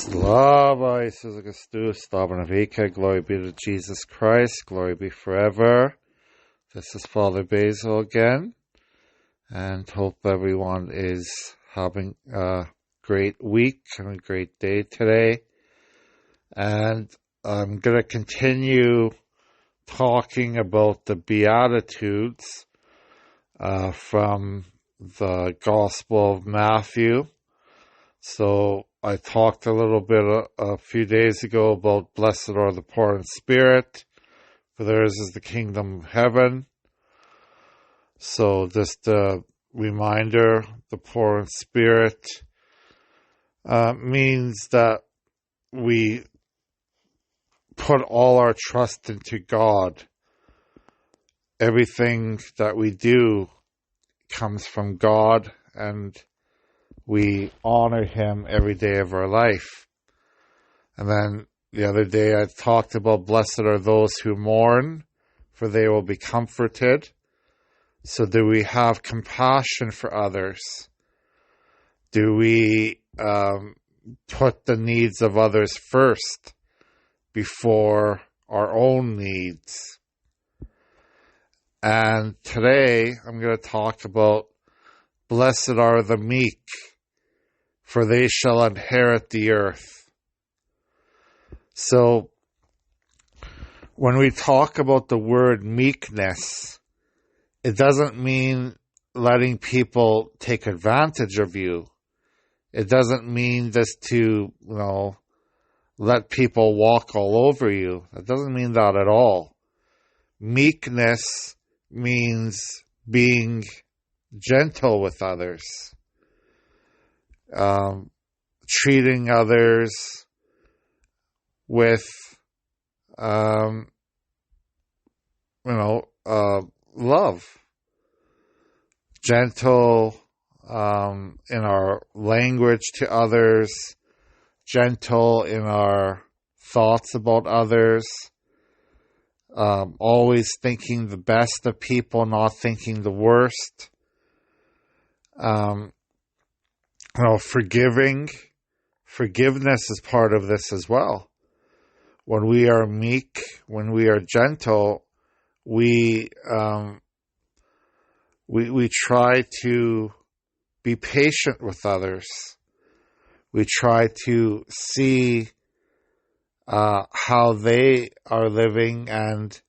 Slava Isus Christus, Slava Navika, glory be to Jesus Christ, glory be forever. This is Father Basil again, and hope everyone is having a great week and a great day today. And I'm going to continue talking about the Beatitudes from the Gospel of Matthew. So I talked a little bit a few days ago about blessed are the poor in spirit, for theirs is the kingdom of heaven. So just a reminder, the poor in spirit means that we put all our trust into God. Everything that we do comes from God, and we honor Him every day of our life. And then the other day I talked about blessed are those who mourn, for they will be comforted. So do we have compassion for others? Do we put the needs of others first before our own needs? And today I'm going to talk about blessed are the meek, for they shall inherit the earth. So, when we talk about the word meekness, it doesn't mean letting people take advantage of you. It doesn't mean just to, let people walk all over you. It doesn't mean that at all. Meekness means being gentle with others. Treating others with, love. Gentle, in our language to others. Gentle in our thoughts about others. Always thinking the best of people, not thinking the worst. Forgiveness is part of this as well. When we are meek, when we are gentle, we try to be patient with others. We try to see how they are living, and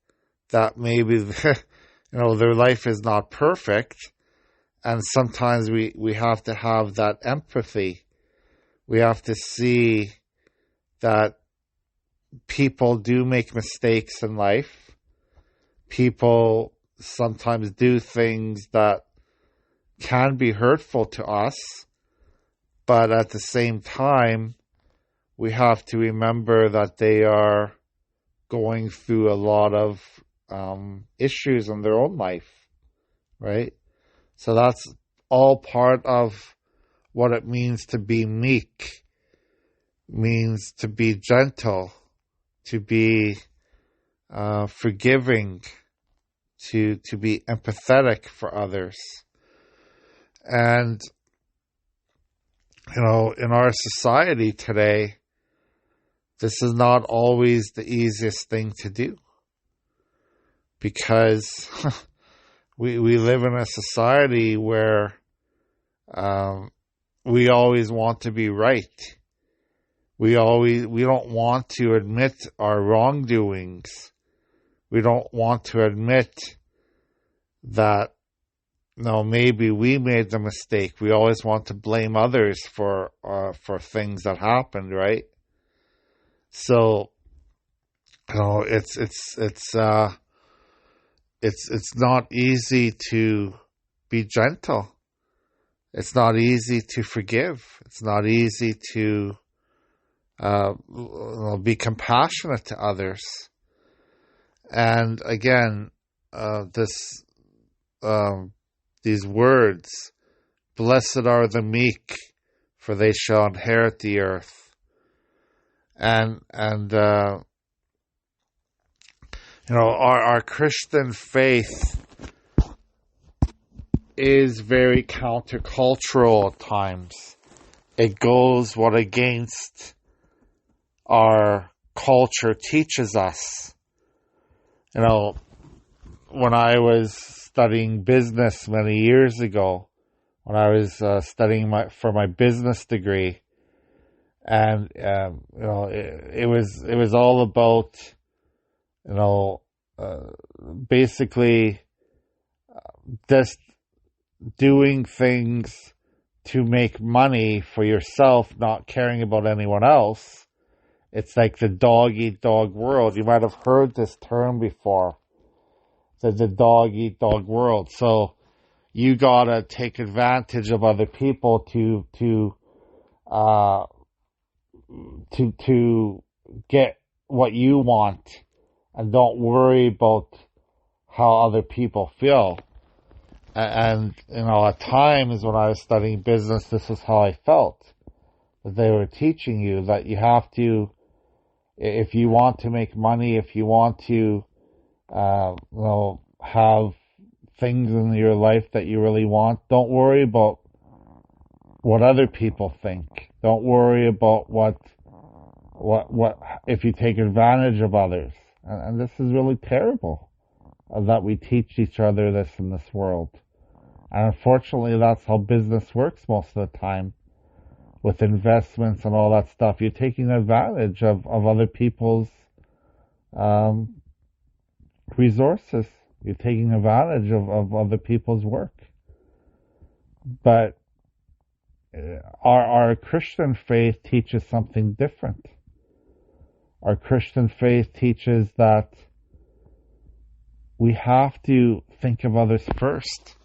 that maybe their life is not perfect. And sometimes we have to have that empathy. We have to see that people do make mistakes in life. People sometimes do things that can be hurtful to us. But at the same time, we have to remember that they are going through a lot of issues in their own life, right? So that's all part of what it means to be meek. Means to be gentle, to be forgiving, to be empathetic for others. And, in our society today, this is not always the easiest thing to do. Because we live in a society where we always want to be right. We don't want to admit our wrongdoings. We don't want to admit that, maybe we made the mistake. We always want to blame others for things that happened, right? So, it's not easy to be gentle. It's not easy to forgive. It's not easy to be compassionate to others. And again, these words, blessed are the meek, for they shall inherit the earth. And our Christian faith is very countercultural at times. It goes against our culture teaches us. When I was studying business many years ago, when I was studying for my business degree, and it was all about basically just doing things to make money for yourself, not caring about anyone else. It's like the dog eat dog world. You might have heard this term before. The dog eat dog world. So you gotta take advantage of other people to get what you want, and don't worry about how other people feel. And at times when I was studying business, this is how I felt. That they were teaching you that you have to, if you want to make money, if you want to have things in your life that you really want, don't worry about what other people think. Don't worry about what if you take advantage of others. And this is really terrible, that we teach each other this in this world. And unfortunately, that's how business works most of the time, with investments and all that stuff. You're taking advantage of other people's resources. You're taking advantage of other people's work. But our Christian faith teaches something different. Our Christian faith teaches that we have to think of others first.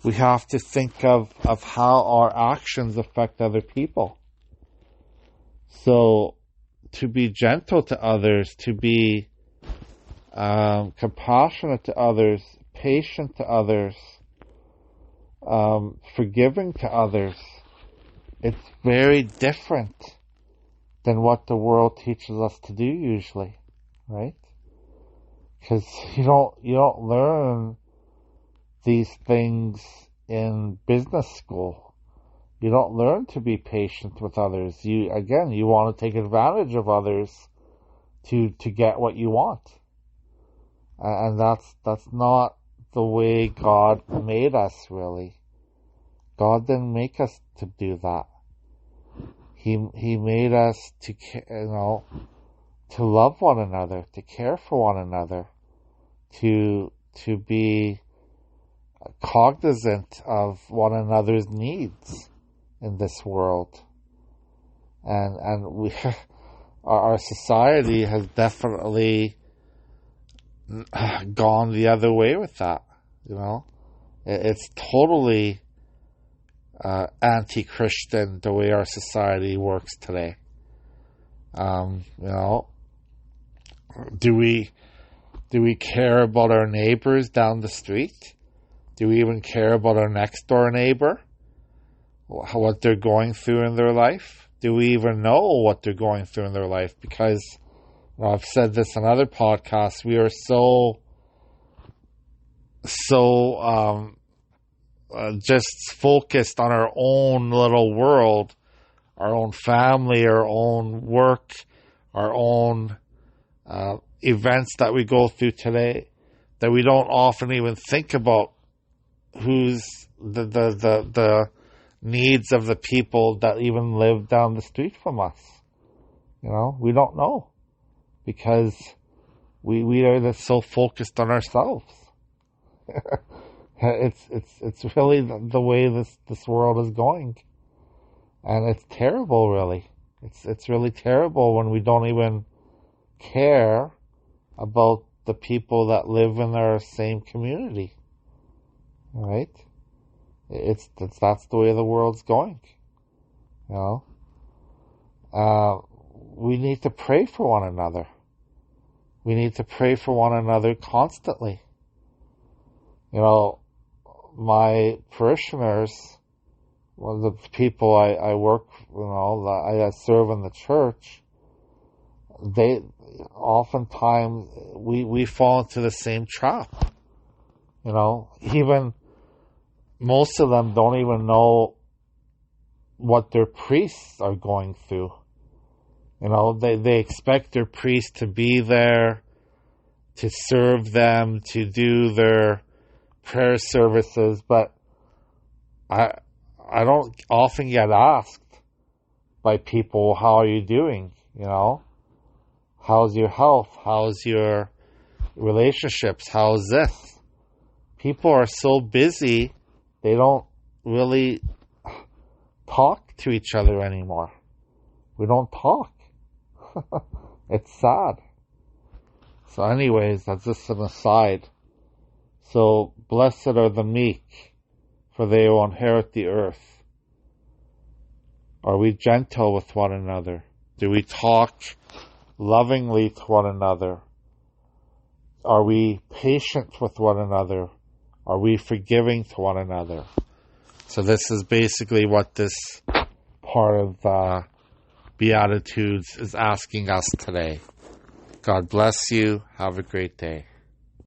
We have to think of how our actions affect other people. So, to be gentle to others, to be compassionate to others, patient to others, forgiving to others, it's very different than what the world teaches us to do usually, right? Because you don't learn these things in business school. You don't learn to be patient with others. You want to take advantage of others to get what you want. And that's not the way God made us, really. God didn't make us to do that. He made us to love one another, to care for one another, to be cognizant of one another's needs in this world. And we our society has definitely gone the other way with that. It's totally anti-Christian the way our society works today. Do we care about our neighbors down the street? Do we even care about our next door neighbor? What they're going through in their life? Do we even know what they're going through in their life? Because I've said this in other podcasts, we are so just focused on our own little world, our own family, our own work, our own events that we go through today, that we don't often even think about who's the needs of the people that even live down the street from us. We don't know, because we are just so focused on ourselves. It's really the way this world is going, and it's terrible. Really, it's really terrible when we don't even care about the people that live in our same community. All right, that's the way the world's going. We need to pray for one another. We need to pray for one another constantly. My parishioners, the people I work, that I serve in the church, they oftentimes we fall into the same trap. Even most of them don't even know what their priests are going through. They expect their priest to be there, to serve them, to do their prayer services, but I don't often get asked by people, how are you doing? How's your health? How's your relationships? How's this? People are so busy, they don't really talk to each other anymore. We don't talk. It's sad. So anyways, that's just an aside. So, blessed are the meek, for they will inherit the earth. Are we gentle with one another? Do we talk lovingly to one another? Are we patient with one another? Are we forgiving to one another? So this is basically what this part of the Beatitudes is asking us today. God bless you. Have a great day.